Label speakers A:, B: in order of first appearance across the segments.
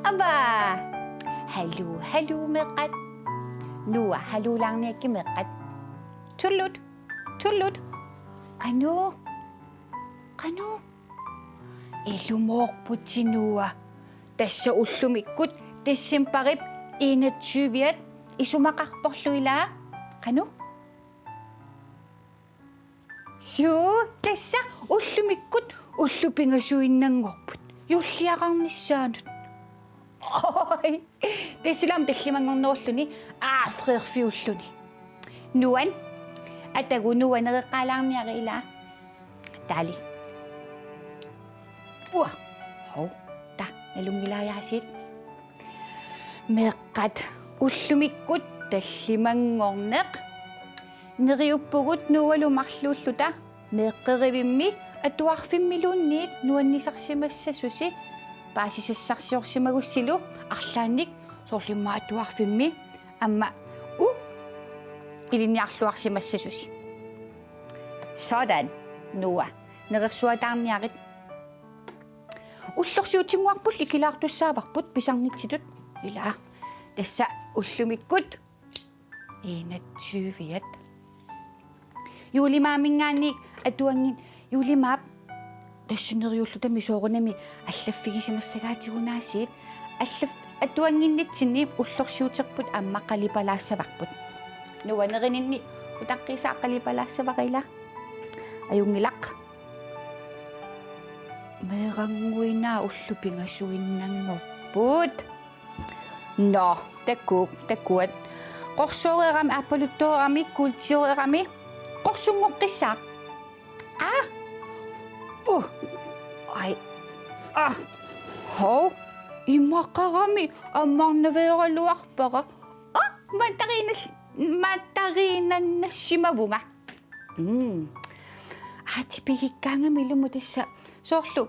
A: Aba! Hallo meqat. Nuwa halulangniakki meqat. Tullut. Qanu. Ilumorput nuwa. Tassa ullumikut tassimparip 21 isumaqarporluila. Qanu? Suu tassa ullumikut ullupingasuinnangorput. Yulliaqarnissaanut. Oi, tessilam tallimangorneruluni aafreerfiulluni. Nuan atagunuan nereqqaalaarniarila. Taali. Hov, ta nalungilaayaasiit. Meqqat ullumikkut tallimangorneq. Neriuppugut nualumarluulluta meeqqerivimmi atuarfimmiluunniit nuannisarsimassasusi. Paasissassarsiorsimagussilu arlaannik soorlimmaatuarfimmi amma ilinniarluarsimassasusi. Sådan nuwa neqersuataarniarit ullorsiutinguarput ikilaartussaavarput pisarnitsitut ila tassa ullumikkut 21 juulimaamingaanniik atuangin juulimaap тассунериуллута мисоорунами аллаффигисимассагаатигунаасиит atuanginnitsinniip ullorsiuтерпут аммаққалипалаассаварпут нуанерининни утаққисааққалипалаассавақила аюнгилақ меэрангуинаа уллупингасуиннангорпут но таккуат qorsuureerami аппалуттуерами культиуреерами qorsungoqqissaaq Hov, imaqarami ammarnaveeraluarpara. Matariinannasimavunga. Tipigikkaangami lumu tassa soorlu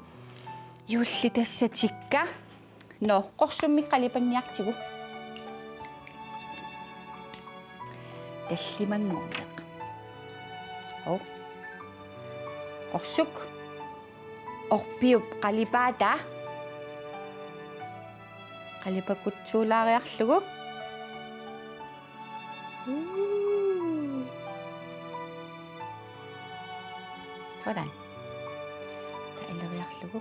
A: yulli tassa tikka. No, qorsummiqqalipanniartigu. Tallimangorneq. Hov. Qorsuk. Orpiup qalipaata qalipakutsuulaariarlugu Sådan taileriarlugu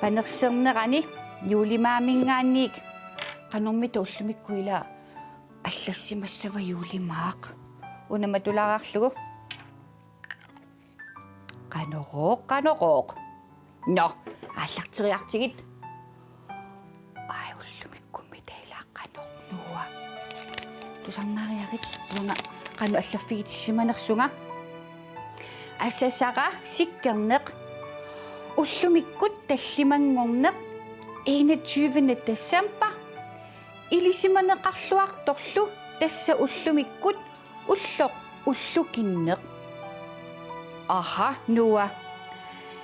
A: panersernerani juulimaamingaanniik qanormita ullumikkuila аллассимассава юулимаақ унаmatulaararlugu qanoqooq no аллартериартигит уллумиккумми таилааққанорнуа тусарнаариарит унга qanu аллаффигитиссиманерсунга ассасара сиккернеқ уллумиккут таллимангорнеқ 21 тассампа илисиманеқарлуарторлу тасса уллумиккут уллукиннеқ нуа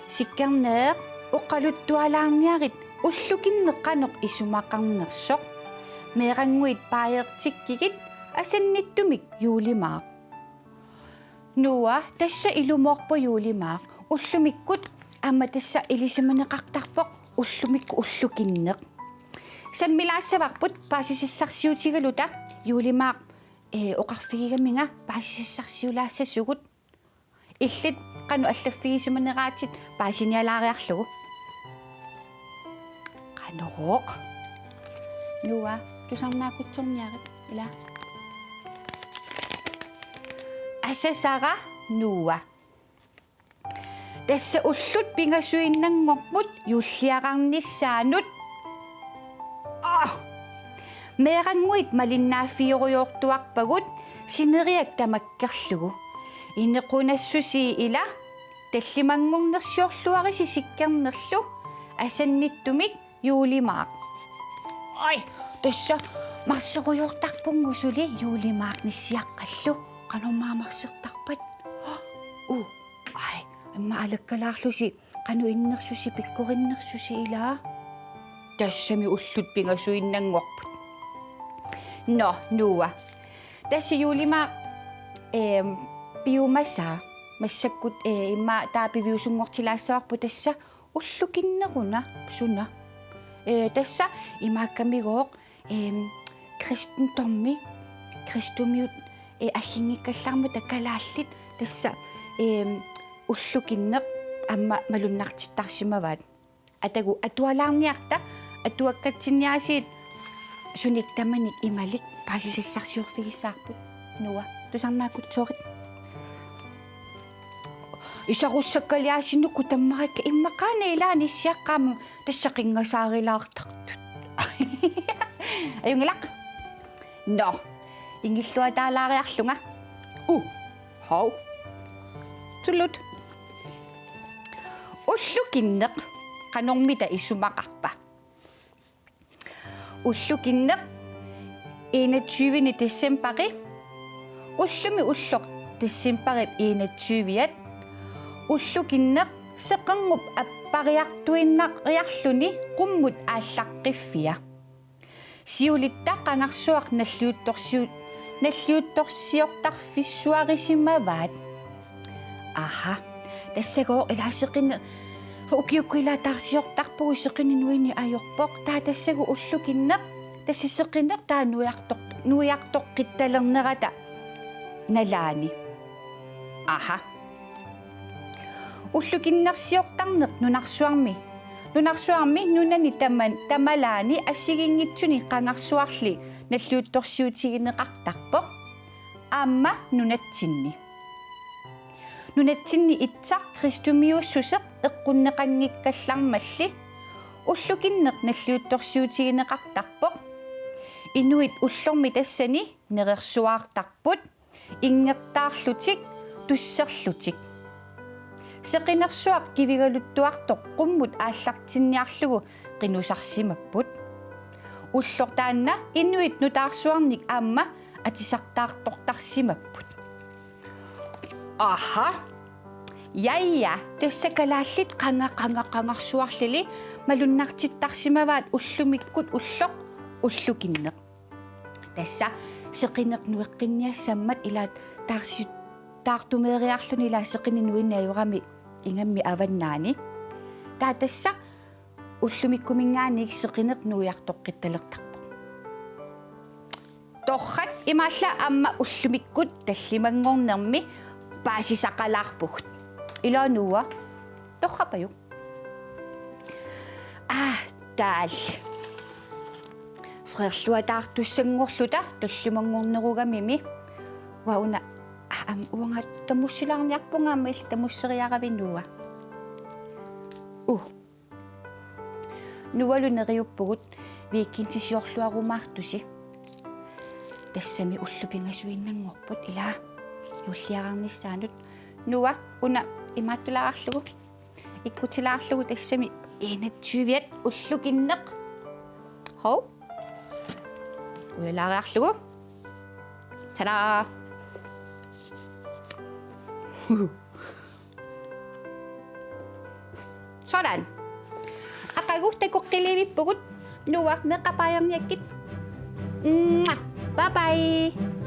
A: сиккернеқ оқалуттуалаарниарит уллукиннеққанеқ исумақарнерсоқ меэрангуит паертиккигит асанниттумик юулимаақ нуа тасса илумоорпо юулимаақ уллумиккут амма тасса илисиманеқартарпоқ уллумикку уллукиннеқ саммилаассаварпут паасисиссарсиутигалута юулимаақ оқарфигигаминга паасисиссарсиулаассасугут иллит qanu аллаффигисиманерааtit паасиниалаариарлугу qanoqooq нуа тусарнаакутсорниарит ила ассасара нуа тасса уллут пингасуиннангорпут юллиақарниссаанут меэрангуит малиннааффиориортуарпагут синериак тамаккерлугу инеқунассуси ила таллимангорнерсиорлуариси сиккернерлу асанниттумик юулимаақ тасса марсеруйортарпунгусули юулимаақниссиаққаллу канормаамарсертарпат ай имма алаккалаарлуси кану иннерсуси пиккориннерсуси илаа тассами уллут пингасуиннангорпут но нуа тасси юулимаақ биумаса массаккут имма таапивиусунгортилаассаварпу тасса уллукиннеруна суна тасса имааккамигоо кристенторми кристумиут аллингиккалларму такалааллит тасса уллукиннеқ амма малуннартиттарсимаваат атагу атуалаарниарта атуаккатсинниасиит суниктаманик ималик паасисассарсиорфигиссаарпут нуа тусарнаакутсоорит исаруссаккалиасиннукку таммаракка иммақаана илааниссиаққааму тассақингасаарилаартартут аюнгалақ но ингиллуатаалаариарлунга хау тулут уллукиннеқ канормита исумақарпа уллукиннеқ 21 десембери уллуми уллоқ десембери 21-иат уллукиннеқ сеқангуп аппариартуиннариарлуни қуммут ааллаққиффиа сиулитта қангарсуақ наллиутторсиортарфиссуарисимаваат аха тассагоо илаасеқин укиуккилаатаарсиортарпугу сеқининуини ajorpoq таатассагу уллукиннеқ тассисеқинеқ нуиартоққитталернерата налаани аха уллукиннерсиортарнеқ нунарсуарми нунани тамалаани ассигингитсуни қангарсуарли наллиутторсиутигинеқартарпоқ аама нунатсинни итсақ кристумиуссусеқ эққуннеқангиккаллармалли уллукиннеқ наллиутторсиутигинеқартарпоқ инуит уллорми тассани нерерсуаартарпут ингертаарлутик туссерлутик сеқинерсуақ кивигалуттуартоқ қуммут ааллартинниарлугу қинусарсимаппут уллортаанна инуит нутаарсуарник аама атисартаартортарсимаппут аха яйя тассакалааллит қангарсуарлили малуннартиттарсимаваат уллумиккут уллоқ уллукиннеқ тасса сеқинеқ нуэққинниассаммат илаат таартумеериарлуни илаа сеқининуиннаажурами ингамми аваннаани таатасса уллумиккумингааник сеқинеқ нуиартоққитталертарпоқ торрак имаалла амма уллумиккут таллимангорнерми паасисақалаарпугут илаануа торрапаю таал фрерлуатаартуссангорлута таллимангорнеругамими вауна уангаат тамуссилаарниарпунгаама ил тамуссериаравинуа нуалунериуппугут виккинтисиорлуарумаартуси тассами уллупингасуиннангорпут илаа юллиараарниссаанут нуа уна имааттулаарарлугу иккутилаарлугу тассами 21-иат уллукиннеқ хоо уялаарарлугу тара sådan ақагу такоққиливиппугут нуа меқапаярниаккит bye bye